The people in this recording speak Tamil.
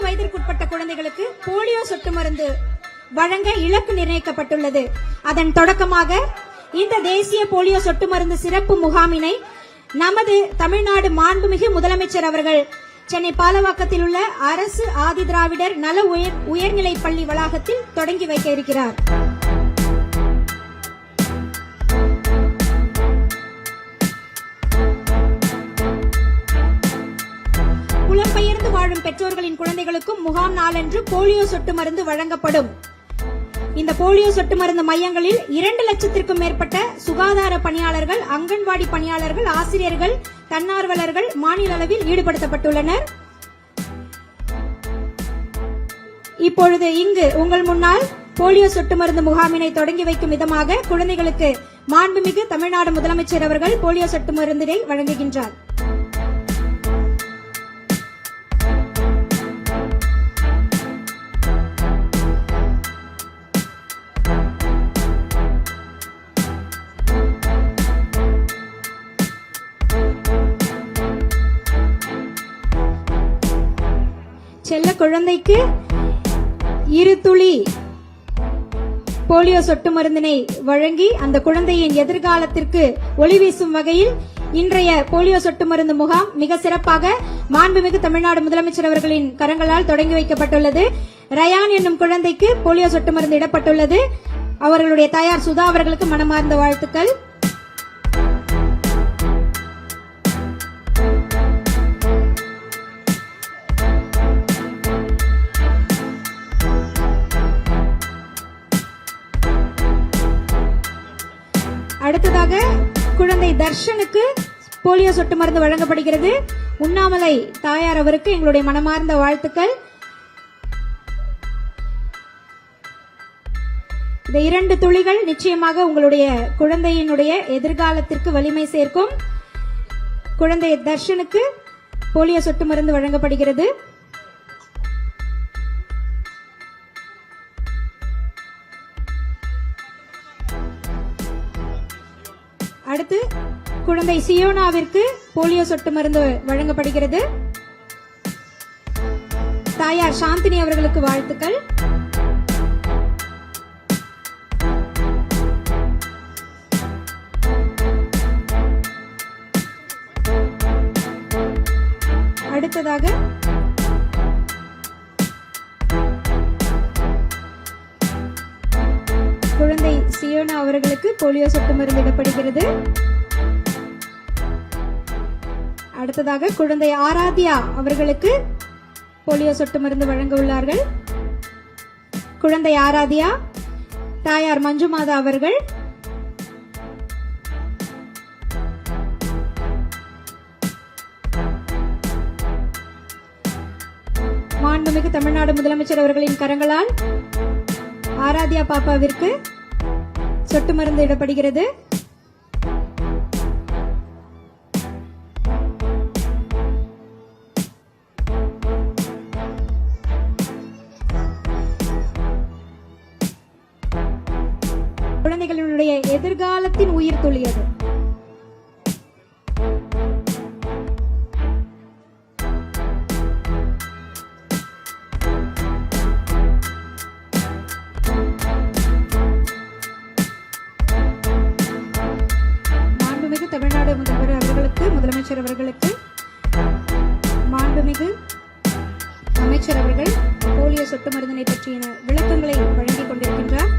வயதிற்குட்பட்ட குழந்தைகளுக்கு போலியோ சொட்டு மருந்து வழங்க இலக்கு நிர்ணயிக்கப்பட்டுள்ளது. அதன் தொடக்கமாக இந்த தேசிய போலியோ சொட்டு மருந்து சிறப்பு முகாமினை நமது தமிழ்நாடு மாண்புமிகு முதலமைச்சர் அவர்கள் சென்னை பாலவாக்கத்தில் உள்ள அரசு ஆதிதிராவிடர் நல உயர்நிலை பள்ளி வளாகத்தில் தொடங்கி வைக்க இருக்கிறார். புலம்பெயர்ந்து வாழும் பெற்றோர்களின் குழந்தைகளுக்கும் முகாம் நாளன்று போலியோ சொட்டு மருந்து வழங்கப்படும். இந்த போலியோ சொட்டு மருந்து மையங்களில் 2 லட்சத்திற்கும் மேற்பட்ட சுகாதார பணியாளர்கள், அங்கன்வாடி பணியாளர்கள், ஆசிரியர்கள், தன்னார்வலர்கள் மாநில அளவில் ஈடுபடுத்தப்பட்டுள்ளனர். இப்பொழுது இங்கு உங்கள் முன்னால் போலியோ சொட்டு மருந்து முகாமினை தொடங்கி வைக்கும் விதமாக குழந்தைகளுக்கு மாண்புமிகு தமிழ்நாடு முதலமைச்சர் அவர்கள் போலியோ சொட்டு மருந்தினை வழங்குகின்றார். செல்ல குழந்தைக்கு 2 துளி போலியோ சொட்டு மருந்தினை வழங்கி அந்த குழந்தையின் எதிர்காலத்திற்கு ஒளி வீசும் வகையில் இன்றைய போலியோ சொட்டு மருந்து முகாம் மிக சிறப்பாக மாண்புமிகு தமிழ்நாடு முதலமைச்சர் அவர்களின் கரங்களால் தொடங்கி வைக்கப்பட்டுள்ளது. ரயான் என்னும் குழந்தைக்கு போலியோ சொட்டு மருந்து இடப்பட்டுள்ளது. அவர்களுடைய தாயார் சுதா அவர்களுக்கு மனமார்ந்த வாழ்த்துக்கள். அடுத்ததாக குழந்தை தர்ஷனுக்கு போலியோ சொட்டு மருந்து வழங்கப்படுகிறது. உண்ணாமலை தாயார் அவருக்கு எங்களுடைய மனமார்ந்த வாழ்த்துக்கள். இந்த 2 துளிகள் நிச்சயமாக உங்களுடைய குழந்தையினுடைய எதிர்காலத்திற்கு வலிமை சேர்க்கும். குழந்தை தர்ஷனுக்கு போலியோ சொட்டு மருந்து வழங்கப்படுகிறது. அடுத்து குழந்தை சியோனாவிற்கு போலியோ சொட்டு மருந்து வழங்கப்படுகிறது. தாயார் சாந்தினி அவர்களுக்கு வாழ்த்துக்கள். அடுத்ததாக குழந்தை சியோனா அவர்களுக்கு போலியோ சொட்டு மருந்து இடப்படுகிறது. அடுத்ததாக குழந்தை ஆராத்யா அவர்களுக்கு போலியோ சொட்டு மருந்து வழங்க உள்ளார்கள். குழந்தை ஆராத்யா, தாயார் மஞ்சுமாதா அவர்கள். மாண்புமிகு தமிழ்நாடு முதலமைச்சர் அவர்களின் கரங்களால் ஆராத்யா பாப்பாவிற்கு சொட்டு மருந்து இடப்படுகிறது. குழந்தைகளுடைய எதிர்காலத்தின் உயிர் துளியது. தமிழ்நாடு முதல்வர் அவர்களுக்கு, முதலமைச்சர் அவர்களுக்கு, மாண்புமிகு அமைச்சர் அவர்கள் போலியோ சொட்டு மருந்தினை பற்றிய விளக்கங்களை வழங்கிக் கொண்டிருக்கின்றார்.